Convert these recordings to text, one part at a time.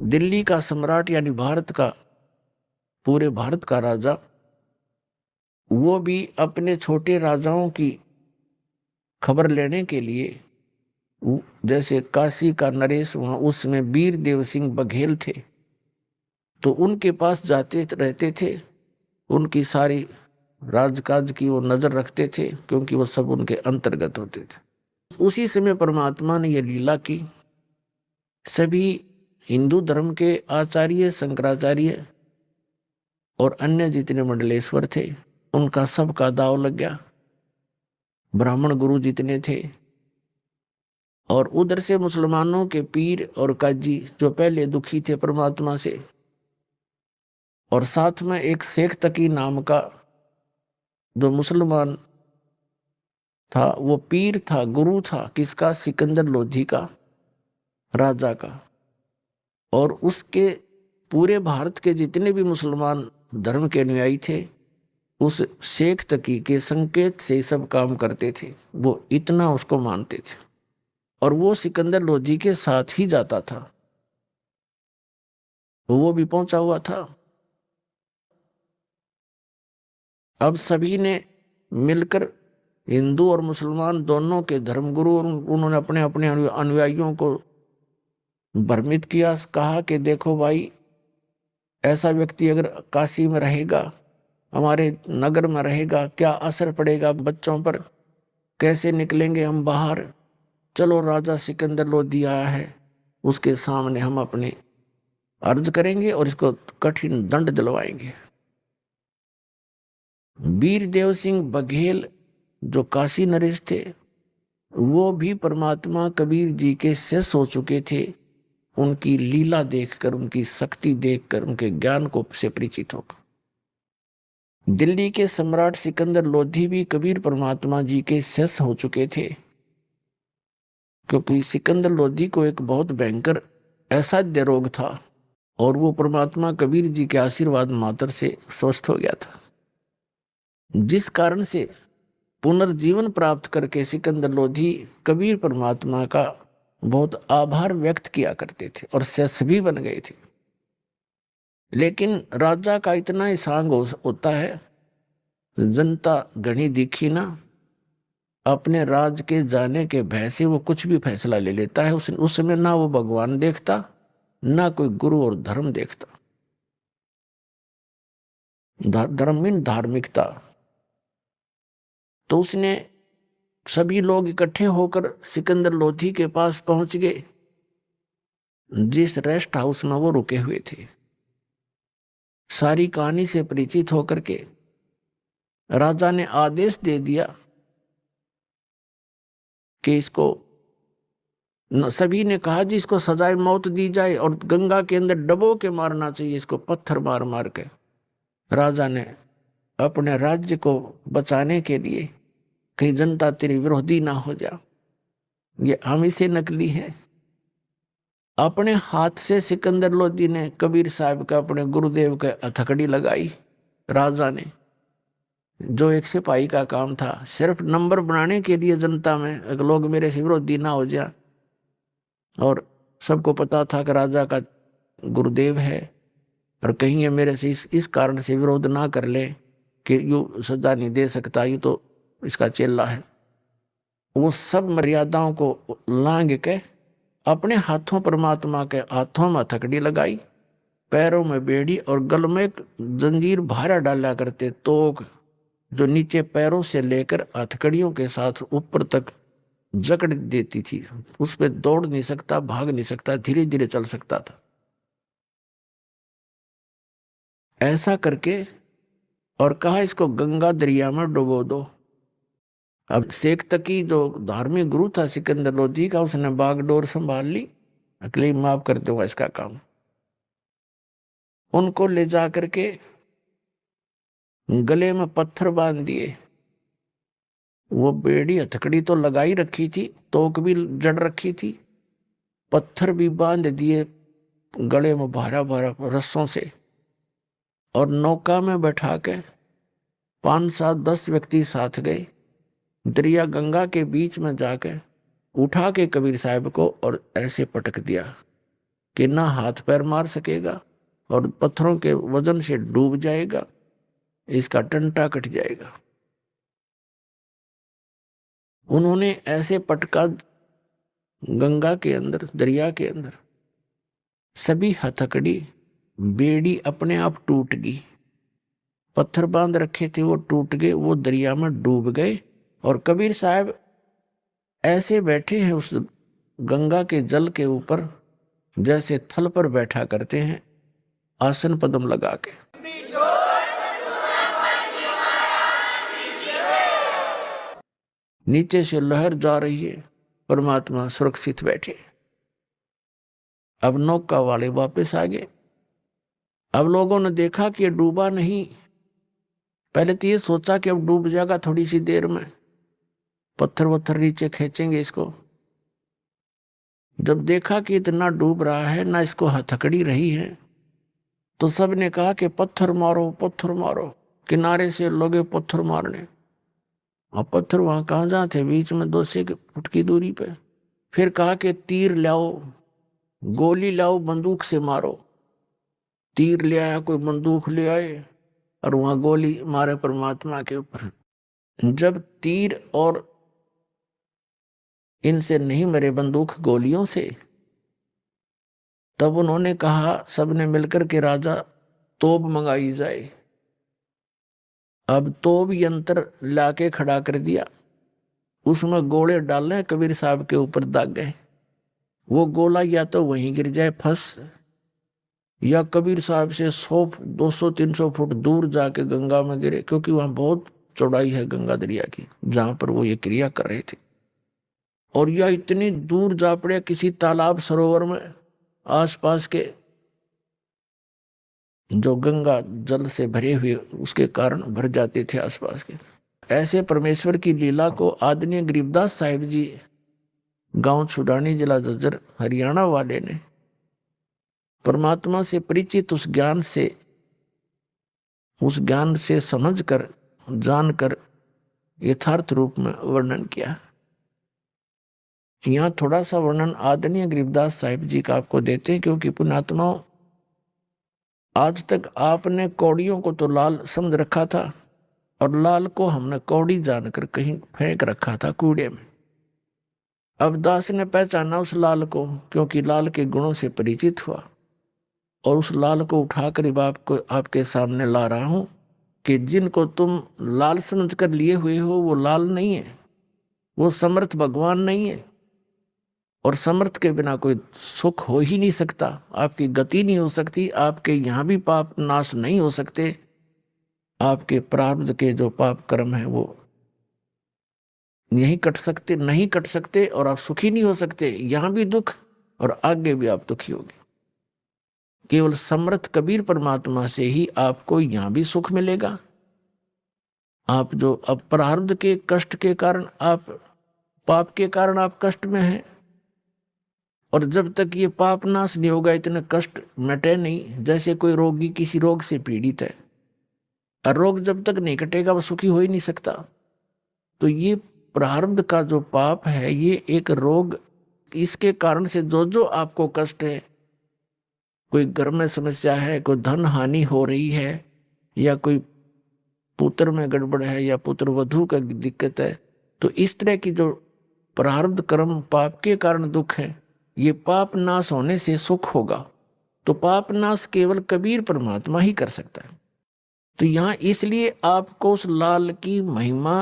दिल्ली का सम्राट यानी पूरे भारत का राजा, वो भी अपने छोटे राजाओं की खबर लेने के लिए, जैसे काशी का नरेश, वहां उसमें वीर देव सिंह बघेल थे, तो उनके पास जाते रहते थे। उनकी सारी राजकाज की वो नजर रखते थे, क्योंकि वो सब उनके अंतर्गत होते थे। उसी समय परमात्मा ने यह लीला की। सभी हिंदू धर्म के आचार्य, शंकराचार्य और अन्य जितने मंडलेश्वर थे, उनका सबका दाव लग गया। ब्राह्मण गुरु जितने थे, और उधर से मुसलमानों के पीर और काजी जो पहले दुखी थे परमात्मा से, और साथ में एक शेख तकी नाम का जो मुसलमान था, वो पीर था, गुरु था, किसका? सिकंदर लोधी का, राजा का। और उसके पूरे भारत के जितने भी मुसलमान धर्म के अनुयायी थे, उस शेख तकी के संकेत से सब काम करते थे। वो इतना उसको मानते थे, और वो सिकंदर लोधी के साथ ही जाता था। वो भी पहुंचा हुआ था। अब सभी ने मिलकर, हिंदू और मुसलमान दोनों के धर्मगुरु, उन्होंने अपने अपने अनुयायियों को भ्रमित किया। कहा कि देखो भाई, ऐसा व्यक्ति अगर काशी में रहेगा, हमारे नगर में रहेगा, क्या असर पड़ेगा बच्चों पर? कैसे निकलेंगे हम बाहर? चलो, राजा सिकंदर लोधी आया है, उसके सामने हम अपनी अर्ज करेंगे और इसको कठिन दंड दिलवाएंगे। वीर देव सिंह बघेल जो काशी नरेश थे, वो भी परमात्मा कबीर जी के शिष्य हो चुके थे। उनकी लीला देखकर, उनकी शक्ति देखकर, उनके ज्ञान को से परिचित होकर दिल्ली के सम्राट सिकंदर लोधी भी कबीर परमात्मा जी के शिष्य हो चुके थे, क्योंकि सिकंदर लोधी को एक बहुत भयंकर असाध्य रोग था, और वो परमात्मा कबीर जी के आशीर्वाद मात्र से स्वस्थ हो गया था, जिस कारण से पुनर्जीवन प्राप्त करके सिकंदर लोधी कबीर परमात्मा का बहुत आभार व्यक्त किया करते थे और शिष्य भी बन गए थे। लेकिन राजा का इतना ही सांग होता है, जनता घनी दिखी ना, अपने राज के जाने के भय से वो कुछ भी फैसला ले लेता है। उस समय ना वो भगवान देखता, ना कोई गुरु और धर्म देखता। धर्म मीन धार्मिकता। तो उसने सभी लोग इकट्ठे होकर सिकंदर लोधी के पास पहुंच गए, जिस रेस्ट हाउस में वो रुके हुए थे। सारी कहानी से परिचित होकर के राजा ने आदेश दे दिया कि इसको, सभी ने कहा जी इसको सजाए मौत दी जाए और गंगा के अंदर डबो के मारना चाहिए इसको, पत्थर मार मार के। राजा ने अपने राज्य को बचाने के लिए, कहीं जनता तेरी विरोधी ना हो जा, ये हम इसे नकली है, अपने हाथ से सिकंदर लोधी ने कबीर साहब का, अपने गुरुदेव का हथकड़ी लगाई। राजा ने, जो एक सिपाही का काम था, सिर्फ नंबर बनाने के लिए जनता में अगर लोग मेरे से विरोधी ना हो जाए, और सबको पता था कि राजा का गुरुदेव है, और कहीं ये मेरे से इस कारण से विरोध ना कर ले कि यू सजा नहीं दे सकता, यू तो इसका चेला है। वो सब मर्यादाओं को लांघ के अपने हाथों, परमात्मा के हाथों में हथकड़ी लगाई, पैरों में बेड़ी और गल में एक जंजीर भारा डाला करते, तोक जो नीचे पैरों से लेकर हथकड़ियों के साथ ऊपर तक जकड़ देती थी। उस पे दौड़ नहीं सकता, भाग नहीं सकता, धीरे धीरे चल सकता था। ऐसा करके और कहा इसको गंगा दरिया में डुबो दो। अब शेख तकी जो धार्मिक गुरु था सिकंदर लोधी का, उसने बागडोर संभाल ली, अकेले माफ कर दूंगा इसका काम। उनको ले जा करके गले में पत्थर बांध दिए। वो बेड़ी हथकड़ी तो लगाई रखी थी, तोक भी जड़ रखी थी, पत्थर भी बांध दिए गले में भारा भारा रस्सों से, और नौका में बैठा के 5-7-10 व्यक्ति साथ गए। दरिया गंगा के बीच में जाकर उठा के कबीर साहब को और ऐसे पटक दिया। कि ना हाथ पैर मार सकेगा और पत्थरों के वजन से डूब जाएगा, इसका टंटा कट जाएगा। उन्होंने ऐसे पटका गंगा के अंदर, दरिया के अंदर, सभी हथकड़ी बेड़ी अपने आप टूट गई। पत्थर बांध रखे थे वो टूट गए, वो दरिया में डूब गए। और कबीर साहब ऐसे बैठे हैं उस गंगा के जल के ऊपर जैसे थल पर बैठा करते हैं, आसन पद्म लगा के। नीचे से लहर जा रही है, परमात्मा सुरक्षित बैठे। अब नौका वाले वापस आ गए। अब लोगों ने देखा कि डूबा नहीं। पहले तो ये सोचा कि अब डूब जाएगा थोड़ी सी देर में, पत्थर वत्थर नीचे खींचेंगे इसको। जब देखा कि इतना डूब रहा है, ना इसको हथकड़ी रही है, तो सब ने कहा कि पत्थर मारो, पत्थर मारो। किनारे से लोगे पत्थर मारने। और पत्थर वहां कहाँ जहाँ थे, बीच में 200 फुट की दूरी पे। फिर कहा कि तीर लाओ, गोली लाओ, बंदूक से मारो। तीर ले आया, कोई बंदूक ले आए और वहां गोली मारे परमात्मा के ऊपर। जब तीर और इनसे नहीं मरे बंदूक गोलियों से, तब उन्होंने कहा सबने मिलकर के राजा तोप मंगाई जाए। अब तोप यंत्र लाके खड़ा कर दिया, उसमें गोले डालने, कबीर साहब के ऊपर दाग गए। वो गोला या तो वहीं गिर जाए फंस, या कबीर साहब से 100 200 300 फुट दूर जाके गंगा में गिरे, क्योंकि वहां बहुत चौड़ाई है गंगा दरिया की जहां पर वो ये क्रिया कर रहे थे। और यह इतनी दूर जा पड़े किसी तालाब सरोवर में, आसपास के जो गंगा जल से भरे हुए उसके कारण भर जाते थे आसपास के। ऐसे परमेश्वर की लीला को आदरणीय गरीबदास साहिब जी, गांव छुडानी, जिला झज्जर, हरियाणा वाले ने परमात्मा से परिचित उस ज्ञान से समझकर, जानकर यथार्थ रूप में वर्णन किया। यहाँ थोड़ा सा वर्णन आदरणीय गरीबदास साहिब जी का आपको देते हैं, क्योंकि पुण्यात्माओं, आज तक आपने कौड़ियों को तो लाल समझ रखा था, और लाल को हमने कौड़ी जानकर कहीं फेंक रखा था कूड़े में। अब दास ने पहचाना उस लाल को, क्योंकि लाल के गुणों से परिचित हुआ, और उस लाल को उठाकर आपको आपके सामने ला रहा हूं कि जिनको तुम लाल समझ कर लिए हुए हो वो लाल नहीं है, वो समर्थ भगवान नहीं है। और समर्थ के बिना कोई सुख हो ही नहीं सकता, आपकी गति नहीं हो सकती, आपके यहां भी पाप नाश नहीं हो सकते, आपके प्रारब्ध के जो पाप कर्म है वो यहीं कट सकते, नहीं कट सकते, और आप सुखी नहीं हो सकते। यहां भी दुख और आगे भी आप दुखी होगे। केवल समर्थ कबीर परमात्मा से ही आपको यहां भी सुख मिलेगा। आप जो अब प्रारब्ध के कष्ट के कारण, आप पाप के कारण आप कष्ट में हैं, और जब तक ये पाप नाश नहीं होगा, इतने कष्ट मिटे नहीं। जैसे कोई रोगी किसी रोग से पीड़ित है, और रोग जब तक नहीं कटेगा वो सुखी हो ही नहीं सकता। तो ये प्रारब्ध का जो पाप है, ये एक रोग, इसके कारण से जो जो आपको कष्ट है, कोई घर में समस्या है, कोई धन हानि हो रही है, या कोई पुत्र में गड़बड़ है, या पुत्र वधू का दिक्कत है, तो इस तरह की जो प्रारब्ध कर्म पाप के कारण दुख है, ये पाप नाश होने से सुख होगा। तो पाप नाश केवल कबीर परमात्मा ही कर सकता है। तो यहां इसलिए आपको उस लाल की महिमा,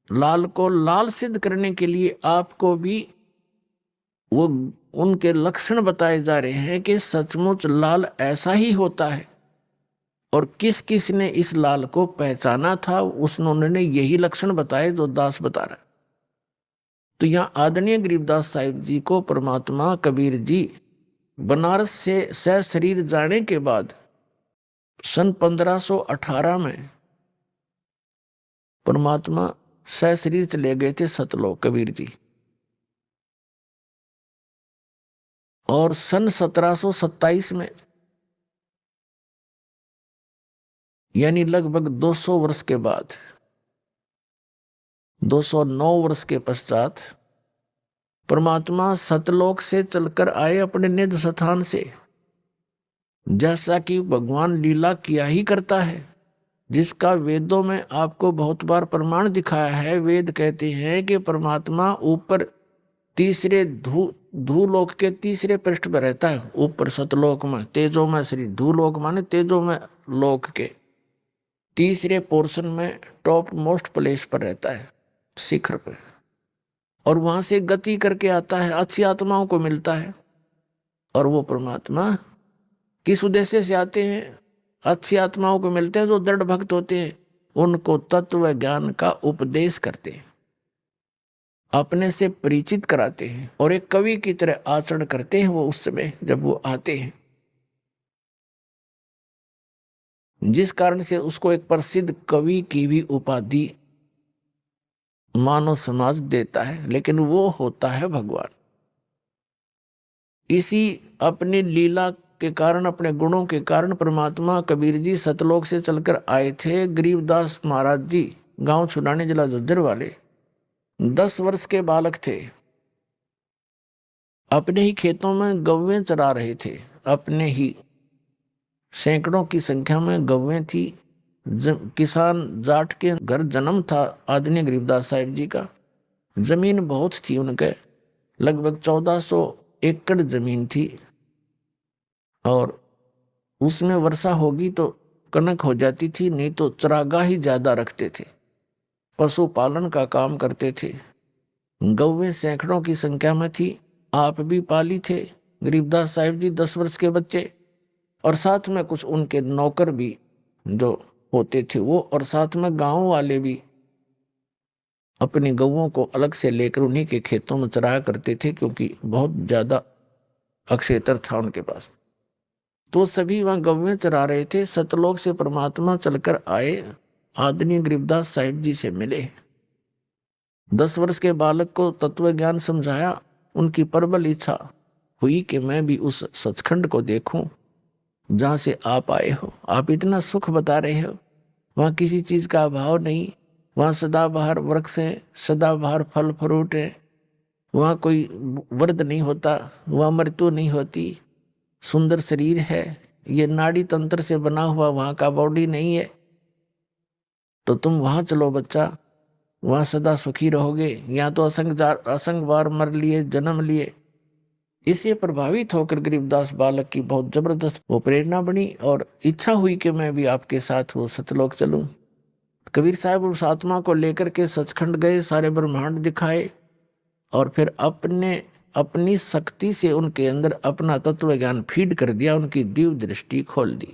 लाल को लाल सिद्ध करने के लिए आपको भी वो उनके लक्षण बताए जा रहे हैं कि सचमुच लाल ऐसा ही होता है। और किस किस ने इस लाल को पहचाना था, उन्होंने यही लक्षण बताए जो दास बता रहा है। तो यहाँ आदरणीय गरीबदास साहिब जी को परमात्मा कबीर जी बनारस से सशरीर जाने के बाद सन 1518 में परमात्मा सशरीर चले गए थे सतलोक, कबीर जी। और सन 1727 में, यानी लगभग 200 वर्ष के बाद, 209 वर्ष के पश्चात परमात्मा सतलोक से चलकर आए अपने निज स्थान से, जैसा कि भगवान लीला किया ही करता है, जिसका वेदों में आपको बहुत बार प्रमाण दिखाया है। वेद कहते हैं कि परमात्मा ऊपर तीसरे धूलोक के तीसरे पृष्ठ पर रहता है, ऊपर सतलोक में, तेजो में श्री, धूलोक माने तेजो में लोक के तीसरे पोर्शन में टॉप मोस्ट प्लेस पर रहता है, शिखर पे, और वहां से गति करके आता है, अच्छी आत्माओं को मिलता है। और वो परमात्मा किस उद्देश्य से आते हैं? अच्छी आत्माओं को मिलते हैं जो दृढ़ भक्त होते हैं, उनको तत्व ज्ञान का उपदेश करते हैं, अपने से परिचित कराते हैं, और एक कवि की तरह आचरण करते हैं वो उस समय जब वो आते हैं, जिस कारण से उसको एक प्रसिद्ध कवि की भी उपाधि मानव समाज देता है, लेकिन वो होता है भगवान। इसी अपनी लीला के कारण, अपने गुणों के कारण परमात्मा कबीर जी सतलोक से चलकर आए थे। गरीबदास महाराज जी गांव छुड़ाने जिला झज्जर वाले 10 वर्ष के बालक थे, अपने ही खेतों में गौवें चरा रहे थे, अपने ही सैकड़ों की संख्या में गौवें थी। किसान जाट के घर जन्म था आदरणीय गरीबदास साहिब जी का, जमीन बहुत थी उनके, लगभग 1400 एकड़ जमीन थी, और उसमें वर्षा होगी तो कनक हो जाती थी, नहीं तो चरागाह ही ज्यादा रखते थे, पशुपालन का काम करते थे। गौवें सैकड़ों की संख्या में थी, आप भी पाली थे गरीबदास साहिब जी, 10 वर्ष के बच्चे, और साथ में कुछ उनके नौकर भी जो होते थे वो, और साथ में गांव वाले भी अपनी गौओं को अलग से लेकर उन्हीं के खेतों में चराया करते थे, क्योंकि बहुत ज्यादा अक्षेत्र था उनके पास। तो सभी वहां गौवें चरा रहे थे। सतलोक से परमात्मा चलकर आए, आदरणीय गरीबदास साहिब जी से मिले। 10 वर्ष के बालक को तत्व ज्ञान समझाया। उनकी प्रबल इच्छा हुई कि मैं भी उस सचखंड को देखूं जहां से आप आए हो। आप इतना सुख बता रहे हो, वहां किसी चीज का अभाव नहीं, वहां सदाबहार वृक्ष है, सदाबहार फल फ्रूट है, वहां कोई वर्द नहीं होता, वहां मृत्यु नहीं होती, सुंदर शरीर है, ये नाड़ी तंत्र से बना हुआ वहां का बॉडी नहीं है, तो तुम वहां चलो बच्चा, वहां सदा सुखी रहोगे। यहाँ तो असंग बार मर लिए, जन्म लिए। इससे प्रभावित होकर गरीबदास बालक की बहुत जबरदस्त वो प्रेरणा बनी, और इच्छा हुई कि मैं भी आपके साथ वो सतलोक चलूं। कबीर साहब उस आत्मा को लेकर के सचखंड गए, सारे ब्रह्मांड दिखाए, और फिर अपनी शक्ति से उनके अंदर अपना तत्व ज्ञान फीड कर दिया, उनकी दिव्य दृष्टि खोल दी।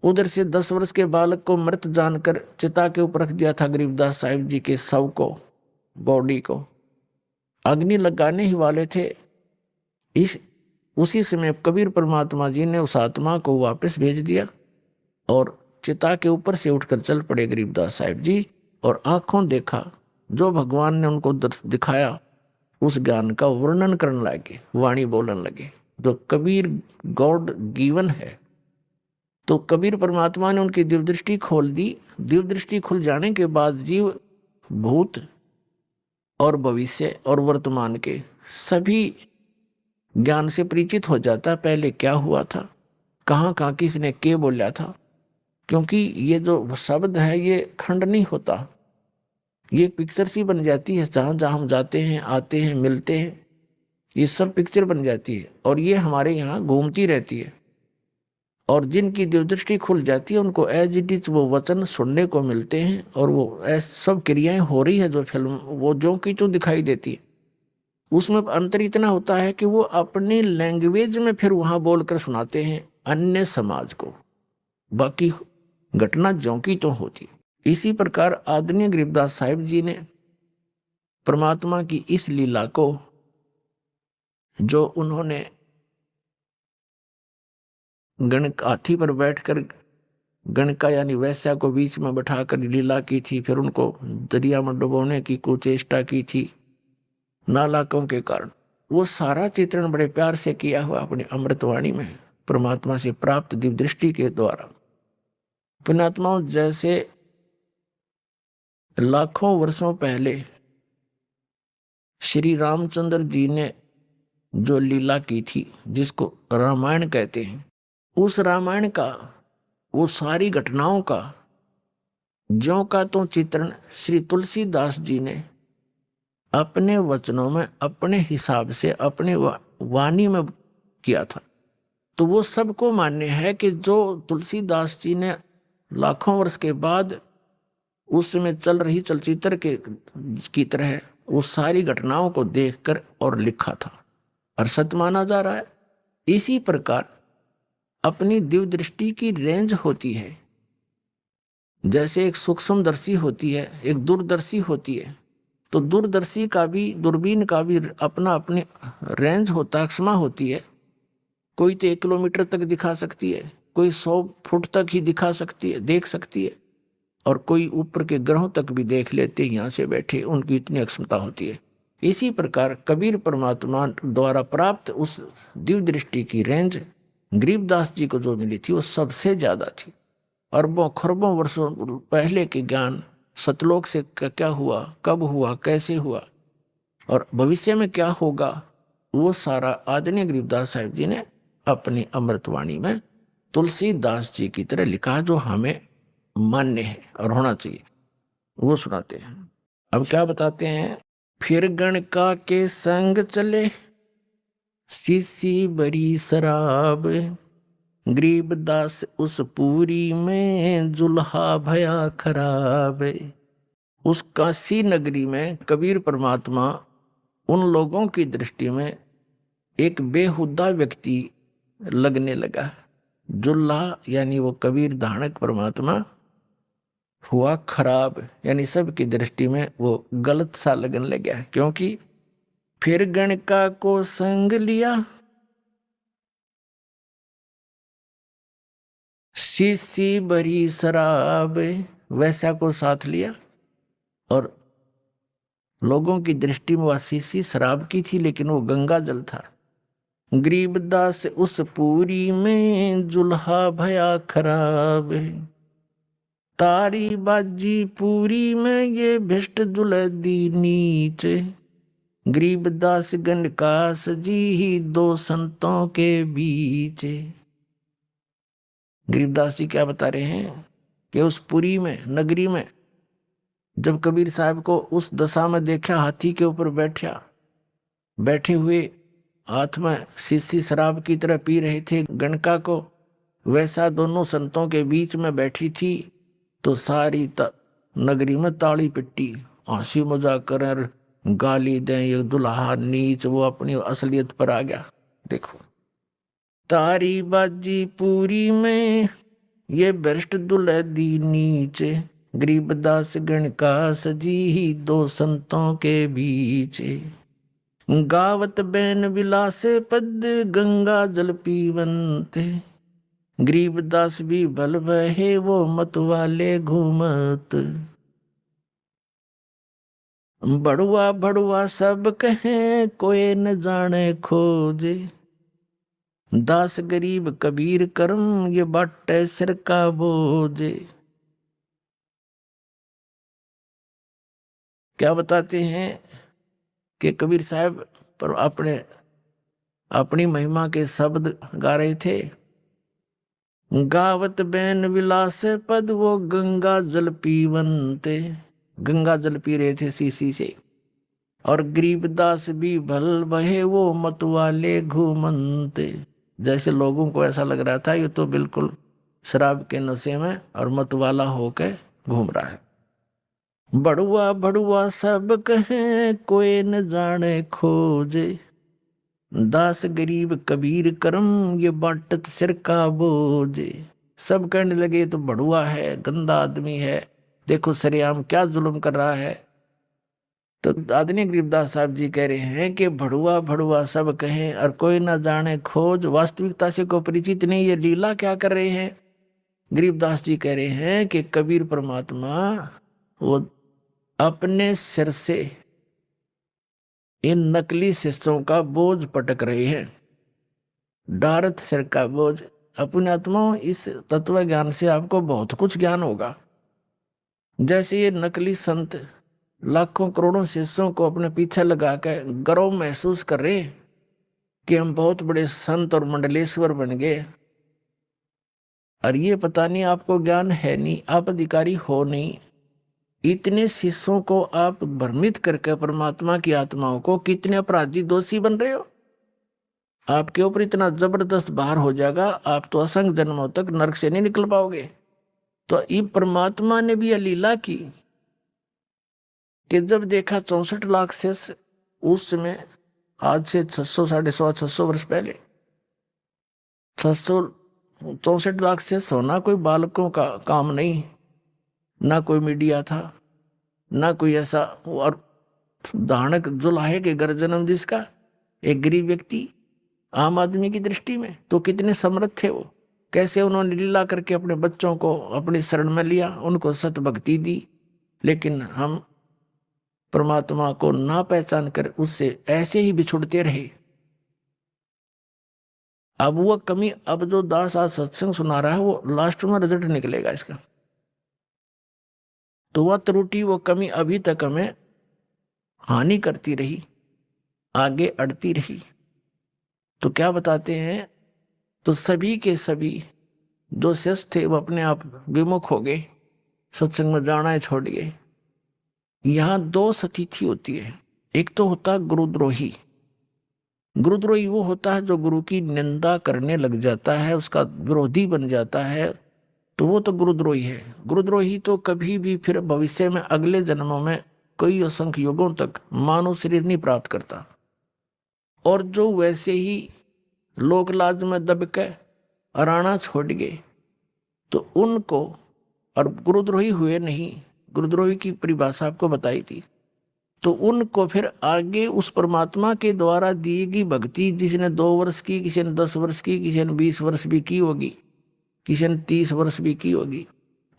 उधर से 10 वर्ष के बालक को मृत जानकर चिता के ऊपर रख दिया था गरीबदास साहिब जी के शव को, बॉडी को अग्नि लगाने ही वाले थे। उसी समय कबीर परमात्मा जी ने उस आत्मा को वापस भेज दिया, और चिता के ऊपर से उठकर चल पड़े गरीबदास साहिब जी, और आंखों देखा जो भगवान ने उनको दिखाया, उस ज्ञान का वर्णन करने लगे, वाणी बोलने लगे, जो कबीर गॉड गिवन है। तो कबीर परमात्मा ने उनकी दिव्य दृष्टि खोल दी। दिव्य दृष्टि खुल जाने के बाद जीव भूत और भविष्य और वर्तमान के सभी ज्ञान से परिचित हो जाता। पहले क्या हुआ था, कहाँ कहाँ किसने क्या बोला था, क्योंकि ये जो शब्द है ये खंड नहीं होता, ये पिक्चर सी बन जाती है। जहाँ जहाँ हम जाते हैं, आते हैं, मिलते हैं, ये सब पिक्चर बन जाती है, और ये हमारे यहाँ घूमती रहती है। और जिनकी दिव्यदृष्टि खुल जाती है उनको एज इट इज वो वचन सुनने को मिलते हैं, और वो ऐसी सब क्रियाएं हो रही है जो फिल्म वो जो की तो दिखाई देती है। उसमें अंतर इतना होता है कि वो अपनी लैंग्वेज में फिर वहां बोलकर सुनाते हैं अन्य समाज को, बाकी घटना ज्यों की तो होती। इसी प्रकार आदरणीय गरीबदास साहिब जी ने परमात्मा की इस लीला को, जो उन्होंने गणक हाथी पर बैठकर गणका यानी वैश्या को बीच में बैठाकर लीला की थी, फिर उनको दरिया में डुबोने की कुचेष्टा की थी नालाकों के कारण, वो सारा चित्रण बड़े प्यार से किया हुआ अपनी अमृतवाणी में परमात्मा से प्राप्त दिव्य दृष्टि के द्वारा। पुण्यात्माओं, जैसे लाखों वर्षों पहले श्री रामचंद्र जी ने जो लीला की थी, जिसको रामायण कहते हैं, उस रामायण का, वो सारी घटनाओं का ज्यों का तो चित्रण श्री तुलसीदास जी ने अपने वचनों में, अपने हिसाब से, अपने वाणी में किया था। तो वो सबको मान्य है कि जो तुलसीदास जी ने लाखों वर्ष के बाद उस समय चल रही चलचित्र के की तरह वो सारी घटनाओं को देखकर और लिखा था और सत्य माना जा रहा है। इसी प्रकार अपनी दिव्य दृष्टि की रेंज होती है। जैसे एक सूक्ष्मदर्शी होती है, एक दूरदर्शी होती है, तो दूरदर्शी का भी, दूरबीन का भी अपना अपनी रेंज होता है, क्षमा होती है। कोई तो 1 किलोमीटर तक दिखा सकती है, कोई 100 फुट तक ही दिखा सकती है, देख सकती है, और कोई ऊपर के ग्रहों तक भी देख लेते हैं यहाँ से बैठे, उनकी इतनी अक्षमता होती है। इसी प्रकार कबीर परमात्मा द्वारा प्राप्त उस दिव्य दृष्टि की रेंज गरीबदास जी को जो मिली थी वो सबसे ज्यादा थी। अरबों खरबों वर्षों पहले के ज्ञान, सतलोक से क्या हुआ, कब हुआ, कैसे हुआ और भविष्य में क्या होगा, वो सारा आदरणीय गरीबदास साहिब जी ने अपनी अमृतवाणी में तुलसीदास जी की तरह लिखा, जो हमें मान्य है और होना चाहिए। वो सुनाते हैं। अब क्या बताते हैं? फिर गणका के संग चले शीशी बड़ी शराब, गरीबदास उस पूरी में जुल्हा भया खराब। उस काशी नगरी में कबीर परमात्मा उन लोगों की दृष्टि में एक बेहुदा व्यक्ति लगने लगा। जुल्हा यानी वो कबीर धानक परमात्मा हुआ खराब, यानी सबकी दृष्टि में वो गलत सा लगने लगा। क्योंकि फिर गणका को संग लिया, शीशी भरी शराब, वैसा को साथ लिया, और लोगों की दृष्टि में वह शीशी शराब की थी, लेकिन वो गंगा जल था। गरीबदास उस पूरी में जुल्हा भया खराब, तारी बाजी पूरी में ये भिष्ट जुलदी नीचे, गरीबदास गणकास जी ही दो संतों के बीच। गरीबदास जी क्या बता रहे हैं कि उस पुरी में, नगरी में, जब कबीर साहब को उस दशा में देखा, हाथी के ऊपर बैठे हुए हाथ में शीशी शराब की तरह पी रहे थे गणका को, वैसा दोनों संतों के बीच में बैठी थी, तो सारी नगरी में ताली पिट्टी, हंसी मजाक कर, गाली दें, ये दुल्हा नीच, वो अपनी असलियत पर आ गया। देखो, तारी बाजी पूरी में ये भ्रष्ट दुलहदी नीचे, गरीबदास गणकास जी ही दो संतों के बीच, गावत बैन विलासे पद गंगा जल पीवंते, गरीबदास भी भल बहे वो मत वाले घूमत, बड़ुआ बड़ुआ सब कहें कोई न जाने खोजे, दास गरीब कबीर करम ये बाटे सिर का बोझे। क्या बताते हैं कि कबीर साहब पर अपनी महिमा के शब्द गा रहे थे। गावत बैन विलास पद वो गंगा जल पीवंते, गंगा जल पी रहे थे शीशी से, और गरीबदास भी भल बहे वो मत वाले घूमंते, जैसे लोगों को ऐसा लग रहा था ये तो बिल्कुल शराब के नशे में और मत वाला होकर घूम रहा है। बड़ुआ बड़ुआ सब कहें कोई न जाने खोजे, दास गरीब कबीर करम ये बाटत सिर का बोझे। सब कहने लगे तो बड़ुआ है, गंदा आदमी है, देखो सरेआम क्या जुल्म कर रहा है। तो आदरणीय गरीबदास साहब जी कह रहे हैं कि भड़ुआ भड़ुआ सब कहें और कोई ना जाने खोज, वास्तविकता से को परिचित नहीं, ये लीला क्या कर रहे हैं। गरीबदास जी कह रहे हैं कि कबीर परमात्मा वो अपने सिर से इन नकली शिष्यों का बोझ पटक रहे हैं, डारत सिर का बोझ। अपने आत्माओं, इस तत्व ज्ञान से आपको बहुत कुछ ज्ञान होगा। जैसे ये नकली संत लाखों करोड़ों शिष्यों को अपने पीछे लगा कर गर्व महसूस कर रहे हैं कि हम बहुत बड़े संत और मंडलेश्वर बन गए। और ये पता नहीं, आपको ज्ञान है नहीं, आप अधिकारी हो नहीं। इतने शिष्यों को आप भ्रमित करके परमात्मा की आत्माओं को कितने अपराधी दोषी बन रहे हो। आपके ऊपर इतना जबरदस्त भार हो जाएगा, आप तो असंख्य जन्मों तक नरक से नहीं निकल पाओगे। तो ये परमात्मा ने भी यह लीला की कि जब देखा 64 लाख से उस समय, आज से 600 650 वर्ष पहले 664 लाख से सोना कोई बालकों का काम नहीं, ना कोई मीडिया था, ना कोई ऐसा। और दानक जो लाहे के घर जन्म जिसका, एक गरीब व्यक्ति आम आदमी की दृष्टि में तो कितने समर्थ थे वो। कैसे उन्होंने लीला करके अपने बच्चों को अपनी शरण में लिया, उनको सत भक्ति दी। लेकिन हम परमात्मा को ना पहचान कर उससे ऐसे ही बिछुड़ते रहे। अब वो कमी, अब जो दास आज सत्संग सुना रहा है, वो लास्ट में रिजल्ट निकलेगा इसका। तो वह त्रुटि, वो कमी अभी तक हमें हानि करती रही, आगे अड़ती रही। तो क्या बताते हैं, तो सभी के सभी जो शिष्य थे वो अपने आप विमुख हो गए, सत्संग में जाना है छोड़ गए। यहाँ दो स्थिति होती है। एक तो होता है गुरुद्रोही। गुरुद्रोही वो होता है जो गुरु की निंदा करने लग जाता है, उसका विरोधी बन जाता है, तो वो तो गुरुद्रोही है। गुरुद्रोही तो कभी भी फिर भविष्य में अगले जन्मों में कई असंख्य युगों तक मानव शरीर नहीं प्राप्त करता। और जो वैसे ही लोक लाज में दब के अराना छोड़ गए, तो उनको, और गुरुद्रोही हुए नहीं, गुरुद्रोही की परिभाषा आपको बताई थी, तो उनको फिर आगे उस परमात्मा के द्वारा दी गई भक्ति, जिसने 2 वर्ष की, किसी ने 10 वर्ष की, किसी ने 20 वर्ष भी की होगी, किसी ने 30 वर्ष भी की होगी,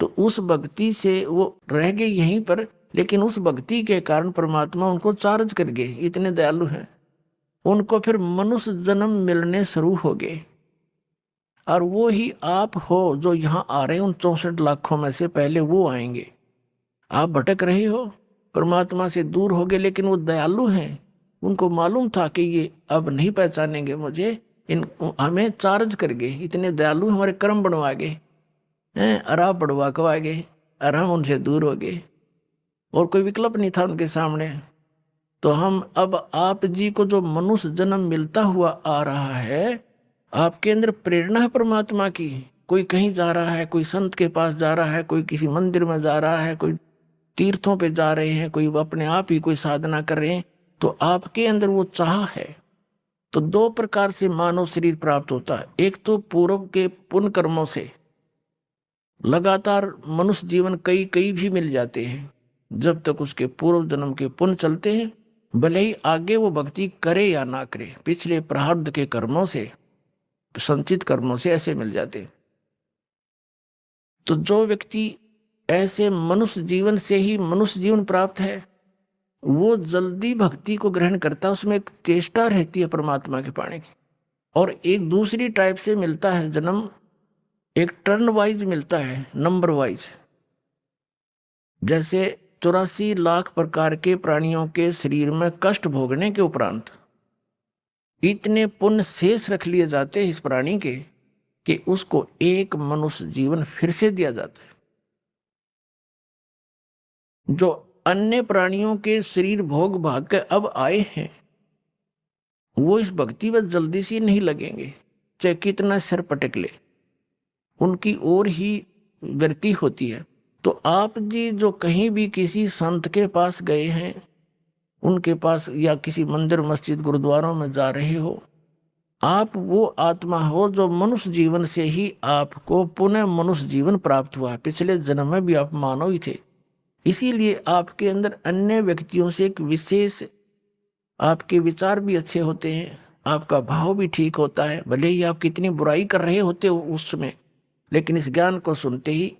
तो उस भक्ति से वो रह गए यहीं पर। लेकिन उस भक्ति के कारण परमात्मा उनको चार्ज कर गए, इतने दयालु हैं। उनको फिर मनुष्य जन्म मिलने शुरू हो गए। और वो ही आप हो जो यहाँ आ रहे हैं, उन 64 लाखों में से पहले वो आएंगे। आप भटक रहे हो, परमात्मा से दूर हो गए, लेकिन वो दयालु हैं। उनको मालूम था कि ये अब नहीं पहचानेंगे मुझे, इन हमें चार्ज कर गए, इतने दयालु हमारे कर्म बनवा गए हैं, अराब बढ़वा कवा गए, और हम उनसे दूर हो गए, और कोई विकल्प नहीं था उनके सामने। तो हम अब आप जी को जो मनुष्य जन्म मिलता हुआ आ रहा है, आपके अंदर प्रेरणा है परमात्मा की। कोई कहीं जा रहा है, कोई संत के पास जा रहा है, कोई किसी मंदिर में जा रहा है, कोई तीर्थों पे जा रहे हैं, कोई अपने आप ही कोई साधना कर रहे हैं, तो आपके अंदर वो चाह है। तो 2 प्रकार से मानव शरीर प्राप्त होता है। एक तो पूर्व के पुण्य कर्मों से लगातार मनुष्य जीवन कई कई भी मिल जाते हैं, जब तक उसके पूर्व जन्म के पुण्य चलते हैं, भले ही आगे वो भक्ति करे या ना करे, पिछले प्रारब्ध के कर्मों से, संचित कर्मों से ऐसे मिल जाते। तो जो व्यक्ति ऐसे मनुष्य जीवन से ही मनुष्य जीवन प्राप्त है, वो जल्दी भक्ति को ग्रहण करता है, उसमें एक चेष्टा रहती है परमात्मा के पाने की। और एक दूसरी टाइप से मिलता है जन्म, एक टर्न वाइज मिलता है, नंबर वाइज। जैसे 84 लाख प्रकार के प्राणियों के शरीर में कष्ट भोगने के उपरांत इतने पुण्य शेष रख लिए जाते हैं इस प्राणी के, कि उसको एक मनुष्य जीवन फिर से दिया जाता है। जो अन्य प्राणियों के शरीर भोग भाग के अब आए हैं, वो इस भक्ति में जल्दी से नहीं लगेंगे, चाहे कितना सिर पटक ले, उनकी ओर ही वृत्ति होती है। तो आप जी जो कहीं भी किसी संत के पास गए हैं, उनके पास, या किसी मंदिर मस्जिद गुरुद्वारों में जा रहे हो, आप वो आत्मा हो जो मनुष्य जीवन से ही आपको पुनः मनुष्य जीवन प्राप्त हुआ। पिछले जन्म में भी आप मानव ही थे, इसीलिए आपके अंदर अन्य व्यक्तियों से एक विशेष, आपके विचार भी अच्छे होते हैं, आपका भाव भी ठीक होता है। भले ही आप कितनी बुराई कर रहे होते हो उस समय, लेकिन इस ज्ञान को सुनते ही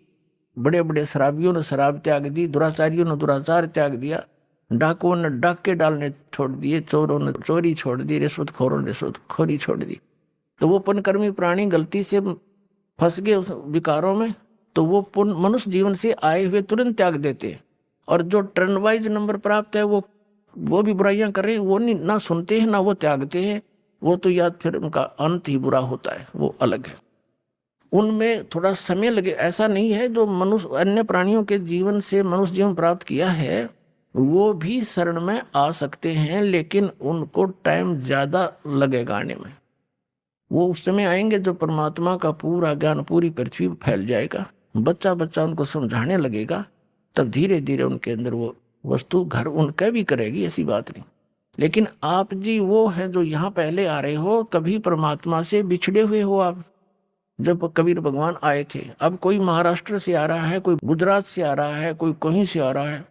बड़े बड़े शराबियों ने शराब त्याग दी, दुराचारियों ने दुराचार त्याग दिया, डाकुओं ने डाके डालने छोड़ दिए, चोरों ने चोरी छोड़ दी, रिश्वतखोरों ने रिश्वतखोरी छोड़ दी। तो वो पुण्यकर्मी प्राणी गलती से फंस गए उस विकारों में, तो वो पुण्य मनुष्य जीवन से आए हुए तुरंत त्याग देते। और जो टर्न वाइज नंबर प्राप्त है वो भी बुराइयां कर रहे हैं, वो नहीं ना सुनते हैं ना वो त्यागते हैं, वो तो याद फिर उनका अंत ही बुरा होता है, वो अलग है। उनमें थोड़ा समय लगे, ऐसा नहीं है जो मनुष्य अन्य प्राणियों के जीवन से मनुष्य जीवन प्राप्त किया है वो भी शरण में आ सकते हैं, लेकिन उनको टाइम ज्यादा लगेगा आने में। वो उस समय आएंगे जब परमात्मा का पूरा ज्ञान पूरी पृथ्वी पर फैल जाएगा, बच्चा बच्चा उनको समझाने लगेगा, तब धीरे धीरे उनके अंदर वो वस्तु घर उनका भी करेगी, ऐसी बात नहीं। लेकिन आप जी वो है जो यहाँ पहले आ रहे हो, कभी परमात्मा से बिछड़े हुए हो आप। जब कबीर भगवान आए थे, अब कोई महाराष्ट्र से आ रहा है, कोई गुजरात से आ रहा है, कोई कहीं से आ रहा है,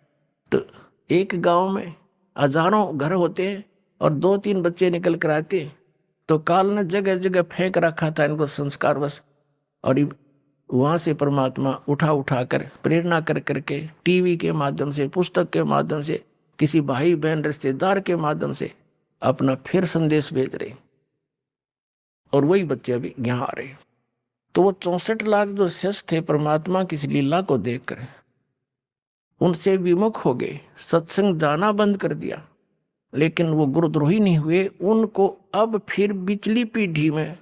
तो एक गांव में हजारों घर होते हैं और 2-3 बच्चे निकल कर आते, तो काल ने जगह जगह फेंक रखा था इनको संस्कार बस, और वहां से परमात्मा उठा उठा कर प्रेरणा कर करके टीवी के माध्यम से, पुस्तक के माध्यम से, किसी भाई बहन रिश्तेदार के माध्यम से अपना फिर संदेश भेज रहे, और वही बच्चे अभी यहाँ आ रहे। तो वो 64 लाख जो शिष्य थे परमात्मा की इस लीला को देखकर उनसे विमुख हो गए, सत्संग जाना बंद कर दिया, लेकिन वो गुरुद्रोही नहीं हुए। उनको अब फिर पिछली पीढ़ी में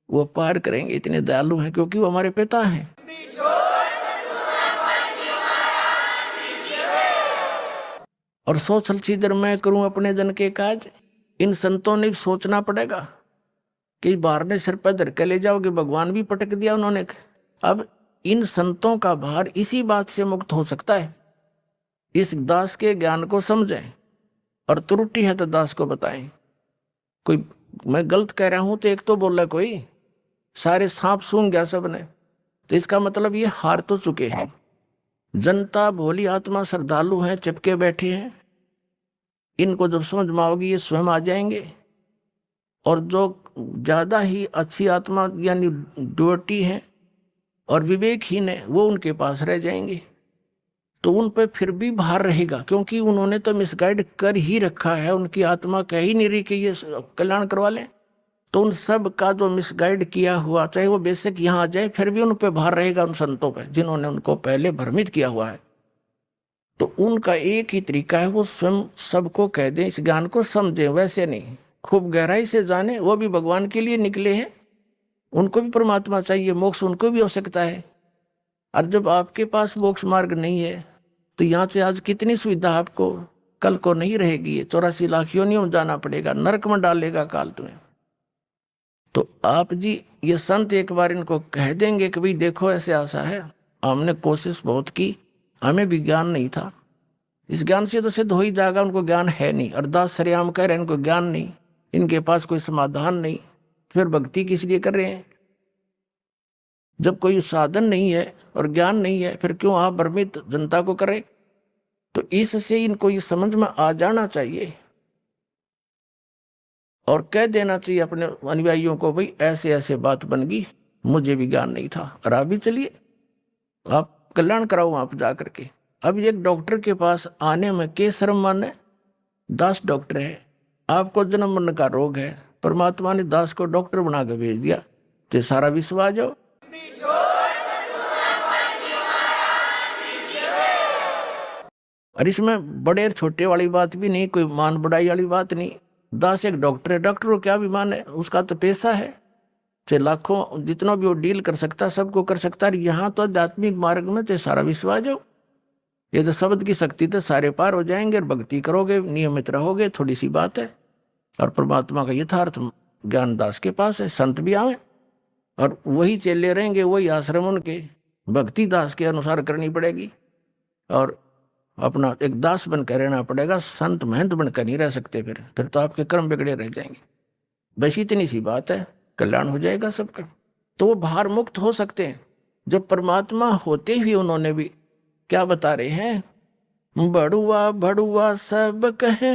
वो पार करेंगे, इतने दयालु हैं क्योंकि वो हमारे पिता हैं। और सोच छलछीदर मैं करूं अपने जन के काज, इन संतों ने सोचना पड़ेगा कि बाहर ने सिर पर धर के ले जाओगे, भगवान भी पटक दिया उन्होंने। अब इन संतों का भार इसी बात से मुक्त हो सकता है, इस दास के ज्ञान को समझें और त्रुटि है तो दास को बताएं। कोई मैं गलत कह रहा हूं तो एक तो बोला कोई सारे सांप सूंघ गया सबने, तो इसका मतलब ये हार तो चुके हैं। जनता भोली आत्मा श्रद्धालु हैं, चिपके बैठे हैं, इनको जब समझ में आओगी ये स्वयं आ जाएंगे। और जो ज्यादा ही अच्छी आत्मा यानी ड्योटी है और विवेकहीन है वो उनके पास रह जाएंगे, तो उन पर फिर भी भार रहेगा, क्योंकि उन्होंने तो मिसगाइड कर ही रखा है, उनकी आत्मा कह ही नहीं रही कि ये कल्याण करवा लें। तो उन सब का जो मिसगाइड किया हुआ, चाहे वो बेशक यहाँ आ जाए, फिर भी उन पर भार रहेगा, उन संतों पे जिन्होंने उनको पहले भ्रमित किया हुआ है। तो उनका एक ही तरीका है, वो स्वयं सबको कह दें, इस ज्ञान को समझें, वैसे नहीं खूब गहराई से जाने। वो भी भगवान के लिए निकले हैं, उनको भी परमात्मा चाहिए, मोक्ष उनको भी हो सकता है। और जब आपके पास मोक्ष मार्ग नहीं है तो यहाँ से आज कितनी सुविधा आपको कल को नहीं रहेगी, 84 लाख योनियों में जाना पड़ेगा, नरक में डालेगा काल तुम्हें। तो आप जी ये संत एक बार इनको कह देंगे कि भाई देखो ऐसे आशा है, हमने कोशिश बहुत की, हमें भी ज्ञान नहीं था, इस ज्ञान से तो सिद्ध हो ही जाएगा, उनको ज्ञान है नहीं। अरदास सरेआम कह रहे हैं इनको ज्ञान नहीं, इनके पास कोई समाधान नहीं, फिर भक्ति किस लिए कर रहे हैं? जब कोई साधन नहीं है और ज्ञान नहीं है, फिर क्यों आप भ्रमित जनता को करें? तो इससे इनको ये समझ में आ जाना चाहिए और कह देना चाहिए अपने अनुयायियों को, भाई ऐसे ऐसे बात बन गई, मुझे भी ज्ञान नहीं था, और आप भी चलिए, आप कल्याण कराओ वहां पर जाकर के। अब एक डॉक्टर के पास आने में के शर्म माने? दास डॉक्टर है, आपको जन्म मरण का रोग है, परमात्मा ने दास को डॉक्टर बना के भेज दिया, तो सारा विश्व आ जाओ। और इसमें बड़े छोटे वाली बात भी नहीं, कोई मान बढ़ाई वाली बात नहीं। दास एक डॉक्टर है, डॉक्टर को क्या विमान है, उसका तो पैसा है, चाहे लाखों जितना भी वो डील कर सकता, सबको कर सकता है। यहाँ तो आध्यात्मिक मार्ग में चाहे सारा विश्व आ जाओ, ये तो शब्द की शक्ति तो सारे पार हो जाएंगे, और भक्ति करोगे, नियमित रहोगे, थोड़ी सी बात है। और परमात्मा का यथार्थ ज्ञान दास के पास है, संत भी आवे और वही चेले रहेंगे, वही आश्रम उनके भक्ति दास के अनुसार करनी पड़ेगी, और अपना एक दास बनकर रहना पड़ेगा, संत महंत बनकर नहीं रह सकते। फिर तो आपके कर्म बिगड़े रह जाएंगे। बस इतनी सी बात है, कल्याण हो जाएगा सबका। तो वो भार मुक्त हो सकते हैं। जब परमात्मा होते हुए उन्होंने भी क्या बता रहे हैं, बड़ुआ बड़ुआ सब कहे,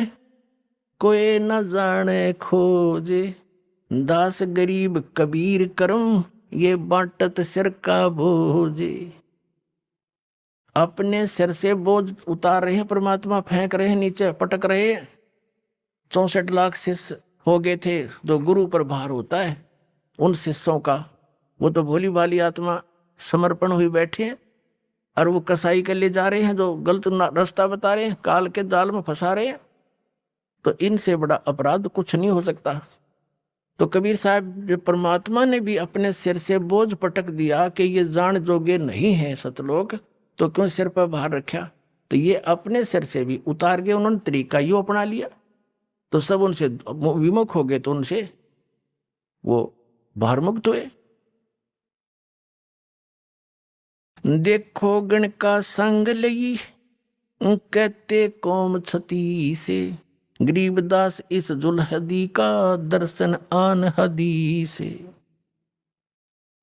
कोई न जाने खोजे, दास गरीब कबीर करम, ये बांटत सिर का बोझे। अपने सिर से बोझ उतार रहे हैं परमात्मा, फेंक रहे हैं नीचे, पटक रहे हैं। 64 लाख शिष्य हो गए थे, जो गुरु पर भार होता है उन शिष्यों का, वो तो भोली भाली आत्मा समर्पण हुई बैठे हैं, और वो कसाई के ले जा रहे हैं जो गलत रास्ता बता रहे हैं, काल के जाल में फंसा रहे हैं, तो इनसे बड़ा अपराध कुछ नहीं हो सकता। तो कबीर साहब जो परमात्मा ने भी अपने सिर से बोझ पटक दिया कि ये जान जोगे नहीं है सतलोक, तो क्यों सिर पर भार रखा, तो ये अपने सिर से भी उतार के उन्होंने तरीका यूं अपना लिया, तो सब उनसे विमुख हो गए, तो उनसे वो भार मुक्त हुए। देखो गण का संग लई कहते कौम छती से, गरीबदास इस जुलहदी का दर्शन आन हदी से।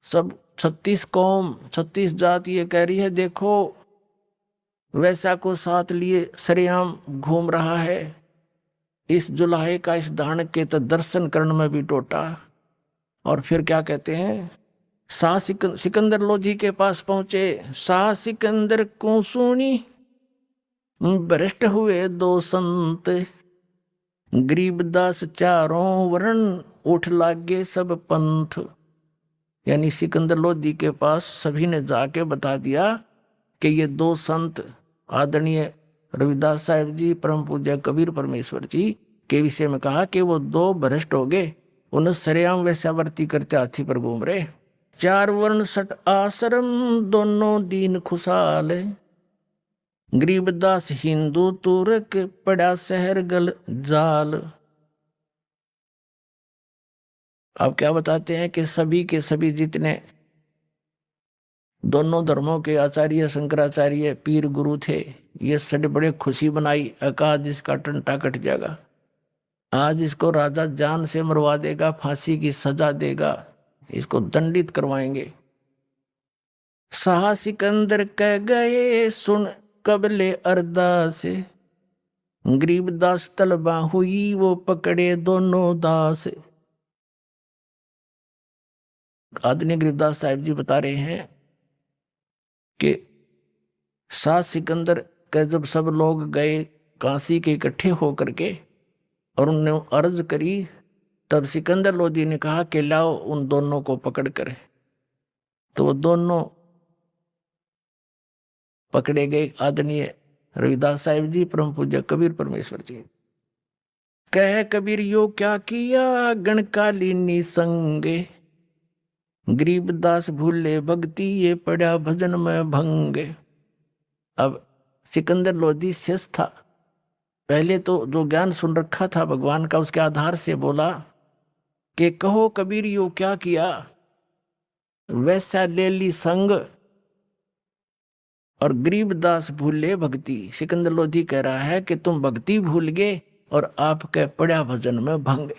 सब 36 कौम 36 जात ये कह रही है, देखो वैसा को साथ लिए सरेआम घूम रहा है, इस जुलाहे का इस दान के तो दर्शन करने में भी टोटा। और फिर क्या कहते हैं, शाह सिकंदर लोधी के पास पहुंचे, शाह सिकंदर को सुनी भ्रष्ट हुए दो संत, गरीबदास चारों वर्ण उठ लागे सब पंथ। यानी सिकंदर लोधी के पास सभी ने जाके बता दिया कि ये दो संत आदरणीय रविदास साहिब जी, परम पूज्य कबीर परमेश्वर जी के विषय में कहा कि वो दो भ्रष्ट हो गए, उन्हें सरेआम वैश्यावर्ती करते हाथी पर घूम रहे। चार वर्ण सट आश्रम दोनों दीन खुशहाल, गरीबदास हिंदू तुर्क पड़ा शहर गल जाल। अब क्या बताते हैं कि सभी के सभी जितने दोनों धर्मों के आचार्य शंकराचार्य पीर गुरु थे, ये सट बड़े खुशी बनाई, अकाज इसका टंटा कट जाएगा, आज इसको राजा जान से मरवा देगा, फांसी की सजा देगा, इसको दंडित करवाएंगे। शाह सिकंदर कह गए सुन कबले अरदास, गरीबदास तलबा हुई वो पकड़े दोनों दास। आदरणीय गरीबदास साहिब जी बता रहे हैं कि शाह सिकंदर के जब सब लोग गए काशी के इकट्ठे होकर के और उन्होंने अर्ज करी, तब सिकंदर लोधी ने कहा कि लाओ उन दोनों को पकड़ कर। तो वो दोनों पकड़े गए, आदरणीय रविदास साहिब जी, परम पूज्य कबीर परमेश्वर जी। कह कबीर यो क्या किया गणकालीनी संगे, गरीबदास भूले भक्ति ये पड़ा भजन में भंगे। अब सिकंदर लोधी शेष था, पहले तो जो ज्ञान सुन रखा था भगवान का, उसके आधार से बोला कि कहो कबीर यो क्या किया, वैसा ले ली संग और गरीबदास भूले भक्ति। सिकंदर लोधी कह रहा है कि तुम भक्ति भूल गए और आपके पड़ा भजन में भंग।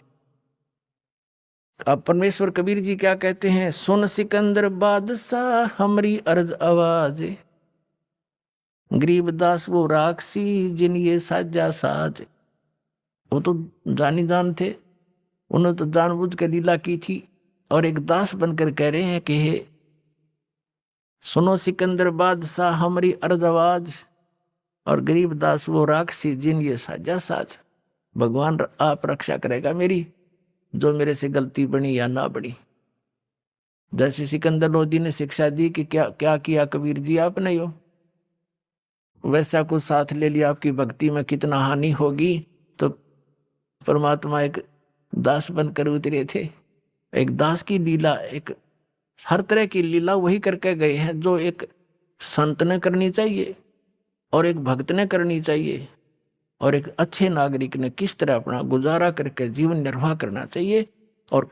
अब परमेश्वर कबीर जी क्या कहते हैं, सुन सिकंदर बादशाह हमारी अर्ज आवाज, गरीबदास वो राक्षसी जिन ये साजा साज। वो तो जानी जान थे, उन्होंने तो जानबूझ कर लीला की थी, और एक दास बनकर कह रहे हैं कि हे सुनो सिकंदर बादशाह हमारी अर्ज आवाज, और गरीबदास वो राक्षसी जिन ये साजा साज। भगवान आप रक्षा करेगा मेरी, जो मेरे से गलती बनी या ना बनी। जैसे सिकंदर लोधी ने शिक्षा दी कि क्या क्या किया कबीर जी आपने यो, वैसा कुछ साथ ले लिया, आपकी भक्ति में कितना हानि होगी। तो परमात्मा एक दास बनकर उतरे थे। एक दास की लीला, एक हर तरह की लीला वही करके गए हैं जो एक संत ने करनी चाहिए और एक भक्त ने करनी चाहिए और एक अच्छे नागरिक ने किस तरह अपना गुजारा करके जीवन निर्वाह करना चाहिए। और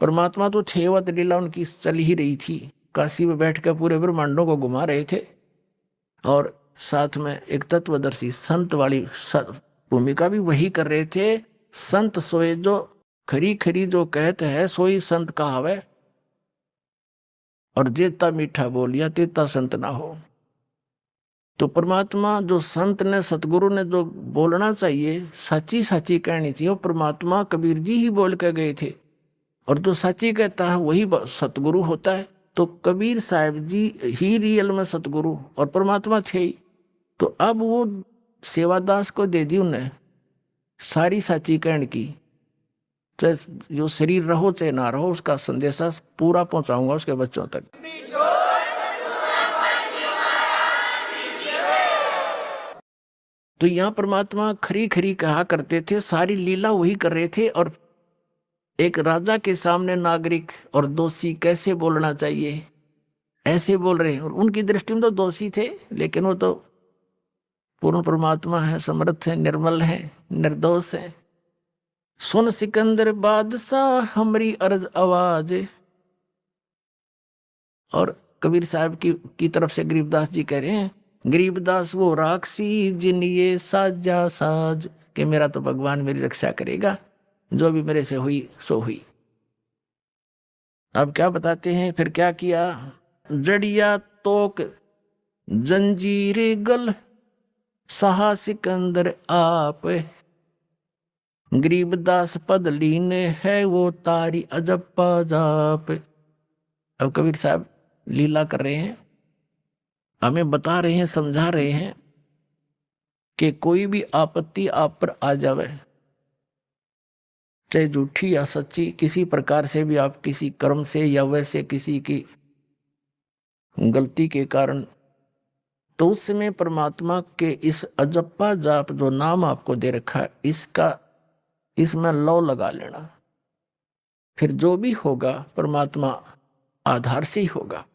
परमात्मा तो छेवत लीला उनकी चल ही रही थी, काशी में बैठ कर पूरे ब्रह्मांडों को घुमा रहे थे, और साथ में एक तत्वदर्शी संत वाली भूमिका भी वही कर रहे थे। संत सोए जो खरी खरी जो कहते हैं सोई संत कहावे, और जेता मीठा बोलिया तेता संत ना हो। तो परमात्मा जो संत ने सतगुरु ने जो बोलना चाहिए, सच्ची सच्ची कहनी चाहिए, वो परमात्मा कबीर जी ही बोल के गए थे, और जो सच्ची कहता है वही सतगुरु होता है। तो कबीर साहब जी ही रियल में सतगुरु और परमात्मा थे ही। तो अब वो सेवादास को दे दी उन्हें सारी सच्ची कहने की, चाहे जो शरीर रहो चाहे ना रहो, उसका संदेशा पूरा पहुंचाऊंगा उसके बच्चों तक। तो यहाँ परमात्मा खरी खरी कहा करते थे, सारी लीला वही कर रहे थे। और एक राजा के सामने नागरिक और दोषी कैसे बोलना चाहिए, ऐसे बोल रहे हैं। और उनकी दृष्टि में तो दोषी थे, लेकिन वो तो पूर्ण परमात्मा है, समर्थ है, निर्मल है, निर्दोष है। सुन सिकंदर बादशाह हमरी अर्ज आवाज। और कबीर साहब की तरफ से गरीबदास जी कह रहे हैं, गरीबदास वो राक्षसी जिन ये साजा साज, कि मेरा तो भगवान मेरी रक्षा करेगा, जो भी मेरे से हुई सो हुई। अब क्या बताते हैं, फिर क्या किया। जड़िया तोक जंजीर गल सहा सिकंदर आप, गरीबदास पद लीन है वो तारी अजब जाप। अब कबीर साहब लीला कर रहे हैं, हमें बता रहे हैं, समझा रहे हैं कि कोई भी आपत्ति आप पर आ जावे, चाहे झूठी या सच्ची, किसी प्रकार से भी, आप किसी कर्म से या वैसे किसी की गलती के कारण, तो उस समय परमात्मा के इस अजप्पा जाप जो नाम आपको दे रखा है, इसमें लौ लगा लेना। फिर जो भी होगा परमात्मा आधार से ही होगा,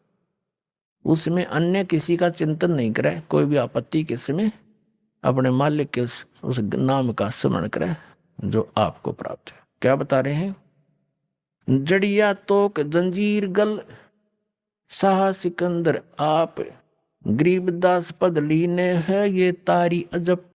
उसमें अन्य किसी का चिंतन नहीं करे। कोई भी आपत्ति के समय अपने मालिक के उस नाम का स्मरण करे जो आपको प्राप्त है। क्या बता रहे हैं, जड़िया तोक जंजीर गल साहा सिकंदर आप, गरीबदास पद लीने है ये तारी अजब